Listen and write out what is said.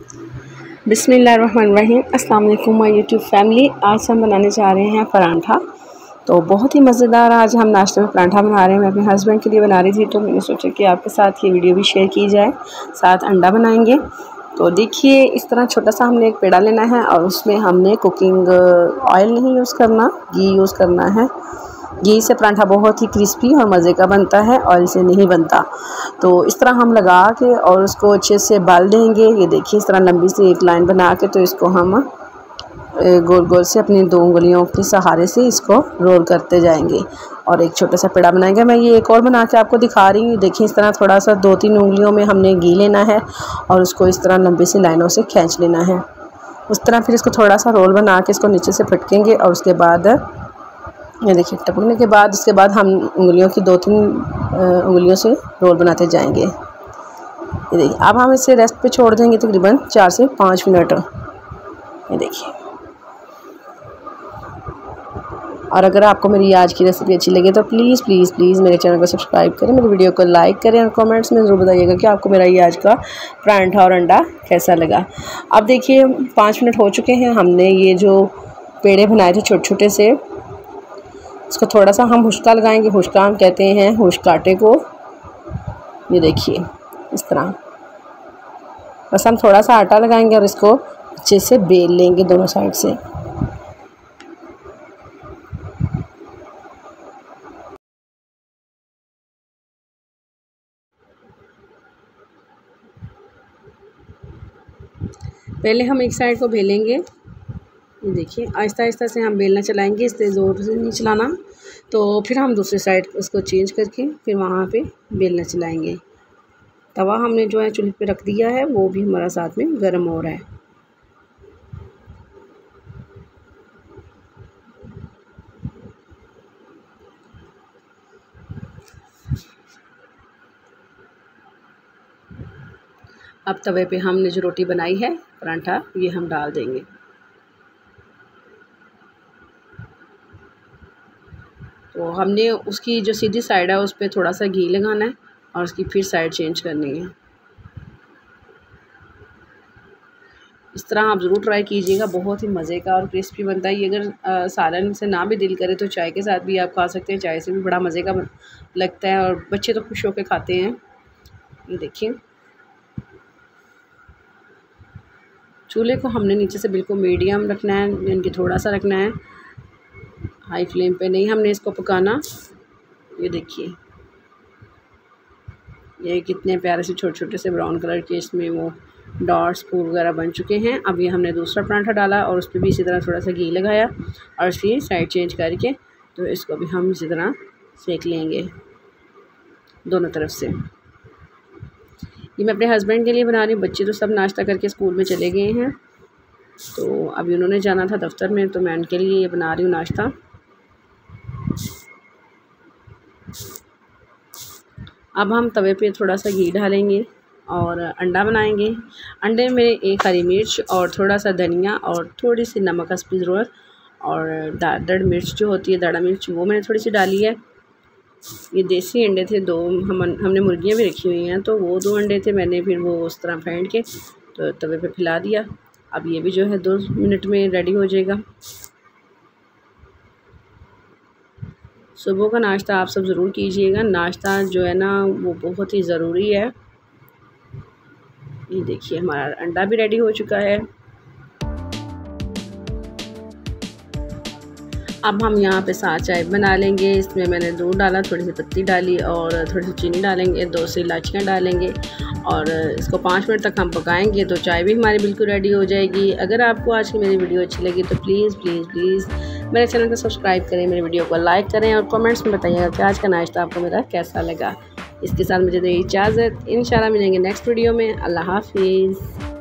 बिस्मिल्लाहिर्रहमानिर्रहीम। अस्सलाम वालेकुम माय यूट्यूब फैमिली। आज हम बनाने जा रहे हैं परांठा। तो बहुत ही मज़ेदार आज हम नाश्ते में परांठा बना रहे हैं। मैं अपने हस्बैंड के लिए बना रही थी, तो मैंने सोचा कि आपके साथ ये वीडियो भी शेयर की जाए। साथ अंडा बनाएंगे। तो देखिए, इस तरह छोटा सा हमने एक पेड़ा लेना है और उसमें हमने कुकिंग ऑयल नहीं यूज़ करना, घी यूज़ करना है। घी से परांठा बहुत ही क्रिस्पी और मज़े का बनता है, ऑयल से नहीं बनता। तो इस तरह हम लगा के और उसको अच्छे से बाल देंगे। ये देखिए, इस तरह लंबी सी एक लाइन बना के, तो इसको हम गोल गोल से अपनी 2 उंगलियों के सहारे से इसको रोल करते जाएंगे और एक छोटा सा पेड़ा बनाएंगे। मैं ये एक और बना के आपको दिखा रही हूँ। देखिए, इस तरह थोड़ा सा 2-3 उंगलियों में हमने घी लेना है और उसको इस तरह लंबी सी लाइनों से खींच लेना है। उस तरह फिर इसको थोड़ा सा रोल बना के इसको नीचे से फटकेंगे और उसके बाद ये देखिए, टपकने के बाद उसके बाद हम उंगलियों की 2-3 उंगलियों से रोल बनाते जाएंगे। ये देखिए, अब हम इसे रेस्ट पे छोड़ देंगे तकरीबन 4 से 5 मिनट। ये देखिए, और अगर आपको मेरी आज की रेसिपी अच्छी लगे तो प्लीज़ प्लीज़ प्लीज़ मेरे चैनल को सब्सक्राइब करें, मेरी वीडियो को लाइक करें और कमेंट्स में ज़रूर बताइएगा कि आपको मेरा ये आज का परांठा और अंडा कैसा लगा। अब देखिए, 5 मिनट हो चुके हैं। हमने ये जो पेड़े बनाए थे छोटे छोटे से, इसको थोड़ा सा हम हुश्का लगाएंगे। हुश्का हम कहते हैं हुश्क आटे को। ये देखिए, इस तरह बस हम थोड़ा सा आटा लगाएंगे और इसको अच्छे से बेल लेंगे दोनों साइड से। पहले हम एक साइड को बेलेंगे। ये देखिए, आहिस्ता आहिस्ता से हम बेलना चलाएंगे, इससे ज़ोर से नहीं चलाना। तो फिर हम दूसरी साइड उसको चेंज करके फिर वहाँ पे बेलना चलाएंगे। तवा हमने जो है चूल्हे पे रख दिया है, वो भी हमारा साथ में गर्म हो रहा है। अब तवे पे हमने जो रोटी बनाई है परांठा, ये हम डाल देंगे। तो हमने उसकी जो सीधी साइड है उस पर थोड़ा सा घी लगाना है और उसकी फिर साइड चेंज करनी है। इस तरह आप ज़रूर ट्राई कीजिएगा, बहुत ही मज़े का और क्रिस्पी बनता है। ये अगर सालन से ना भी दिल करे तो चाय के साथ भी आप खा सकते हैं। चाय से भी बड़ा मज़े का लगता है और बच्चे तो खुश होकर खाते हैं। ये देखिए, चूल्हे को हमने नीचे से बिल्कुल मीडियम रखना है, यानी कि थोड़ा सा रखना है, हाई फ्लेम पे नहीं हमने इसको पकाना। ये देखिए, ये कितने प्यारे से छोटे छोटे से ब्राउन कलर के इसमें वो डॉट्स फूल वगैरह बन चुके हैं। अब ये हमने दूसरा परांठा डाला और उस पर भी इसी तरह थोड़ा सा घी लगाया और इसकी साइड चेंज करके तो इसको भी हम इसी तरह सेक लेंगे दोनों तरफ से। ये मैं अपने हस्बैंड के लिए बना रही हूँ। बच्चे तो सब नाश्ता करके स्कूल में चले गए हैं, तो अभी उन्होंने जाना था दफ्तर में, तो मैं उनके लिए ये बना रही हूँ नाश्ता। अब हम तवे पे थोड़ा सा घी डालेंगे और अंडा बनाएंगे। अंडे में एक हरी मिर्च और थोड़ा सा धनिया और थोड़ी सी नमक हस्बी ज़रूरत और दाढ़ मिर्च जो होती है, दाढ़ा मिर्च, वो मैंने थोड़ी सी डाली है। ये देसी अंडे थे 2, हमने मुर्गियाँ भी रखी हुई हैं, तो वो 2 अंडे थे। मैंने फिर वो उस तरह फेंट के तो तवे पे फैला दिया। अब ये भी जो है 2 मिनट में रेडी हो जाएगा। सुबह का नाश्ता आप सब ज़रूर कीजिएगा। नाश्ता जो है ना वो बहुत ही ज़रूरी है। ये देखिए, हमारा अंडा भी रेडी हो चुका है। अब हम यहाँ पे साथ चाय बना लेंगे। इसमें मैंने दूध डाला, थोड़ी सी पत्ती डाली और थोड़ी सी चीनी डालेंगे, 2 से इलायचियाँ डालेंगे और इसको 5 मिनट तक हम पकाएंगे तो चाय भी हमारी बिल्कुल रेडी हो जाएगी। अगर आपको आज की मेरी वीडियो अच्छी लगी तो प्लीज़ प्लीज़ प्लीज़ मेरे चैनल को सब्सक्राइब करें, मेरी वीडियो को लाइक करें और कमेंट्स में बताइएगा कि आज का नाश्ता आपको मेरा कैसा लगा। इसके साथ मुझे दे इजाज़त। इंशाल्लाह मिलेंगे नेक्स्ट वीडियो में। अल्लाह हाफिज़।